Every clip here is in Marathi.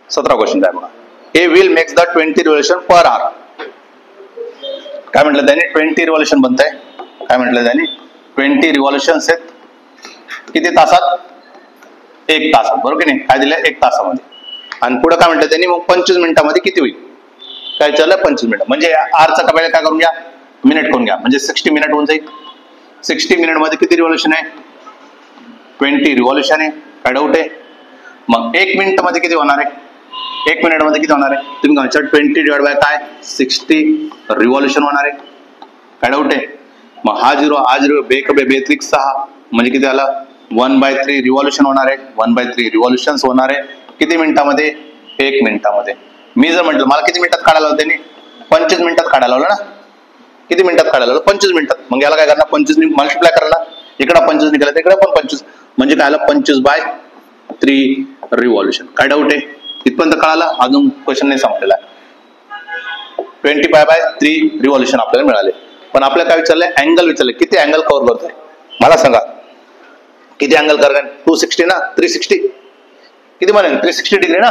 17 क्वेश्चन काय बघा. हे will makes the 20 revolution per hour. काय म्हटलं त्याने? 20 रिव्होल्यूशन बनतंय. काय म्हटलं त्याने? 20 रिव्होल्यूशन्स आहेत किती तासात? 1 तासात. बरोबर की नाही? काय दिलं? 1 तासामध्ये. आणि पुढे काय म्हटलं त्यांनी? मग 25 मिनिटामध्ये किती होईल? काय चाललं? 25 मिनिट. म्हणजे आरचा टप्प्याला काय करून घ्या? मिनिट करून घ्या. म्हणजे 60 मिनिट होऊन जाईल. 60 मिनिट मध्ये किती रिव्होल्यूशन आहे? 20 रिव्होल्यूशन आहे. काय डाऊट आहे? मग 1 मिनिट मध्ये किती होणार आहे? 1 मिनिट मध्ये किती होणार आहे? तुम्ही म्हणता 20 डिवाइड बाय काय? 60 रिव्होल्यूशन होणार आहे. काय डाऊट आहे? मग हा 0 बेक बे बेत्रिक 6 म्हणजे किती आला? 1/3 रिव्होल्यूशन होणार आहे. 1/3 रिव्होल्यूशन्स होणार आहे. किती मिनिटामध्ये? 1 मिनिटामध्ये. मी जर म्हटलं मला किती मिनिटात काढायला लावलं त्यांनी? 25 मिनिटात काढायला लावलं ना? किती मिनिटात काढायला लावलं? 25 मिनिटात. मग याला काय करणार? 25 मल्टिप्लाय करणार. इकडे 25 निघाला इकडे पण 25 म्हणजे काय आलं? 25/3 रिव्होल्यूशन. काय डाऊट आहे? इथपर्यंत कळाला? अजून क्वेश्चन नाही संपलेला आहे. 25/3 रिव्होल्यूशन आपल्याला मिळाले. पण आपल्याला काय विचारलंय? अँगल विचारलंय. किती अँगल कव्हर करतोय मला सांगा? किती अँगल करणार? 260 ना? 360 किती म्हणेल? 360 डिग्री ना?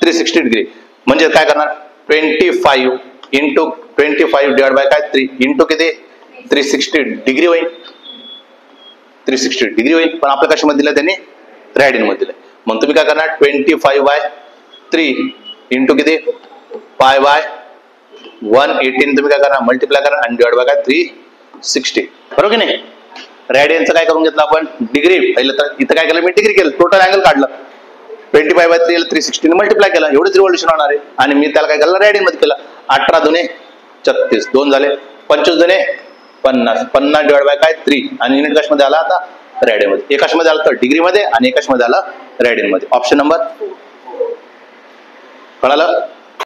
360 डिग्री म्हणजे काय करणार? 25 इंटू 25 डिवाइड बाय काय? 3 इंटू किती? 360 डिग्री होईल. 360 डिग्री होईल. पण आपल्या कशामध्ये दिलं त्यांनी? रेडियन मध्ये दिलं. मग तुम्ही काय करणार? 25/3 इंटू किती? π/118 तुम्ही काय करणार? मल्टिप्लाय करणार आणि डिवाइड बाय काय? 360. बरोबर की नाही? रेडियनचं काय करून घेतलं आपण? डिग्री. पहिलं तर इथं काय केलं? मी डिग्री केलं. टोटल अँगल काढलं. 25/3 360 मल्टिप्लाय केला. एवढंच रिव्होल्यूशन होणार आहे. आणि मी त्याला काय केलं? रेडियन मध्ये केलं. 18 दुने 36 2 झाले. 25 दुने 50 50 डिवाइड बाय काय? 3 आणि युनिट कशामध्ये आला आता? रेडियन मध्ये. एकाशमध्ये आलं तर डिग्री मध्ये आणि एकाशमध्ये आलं रेडियन मध्ये. ऑप्शन नंबर कळालं?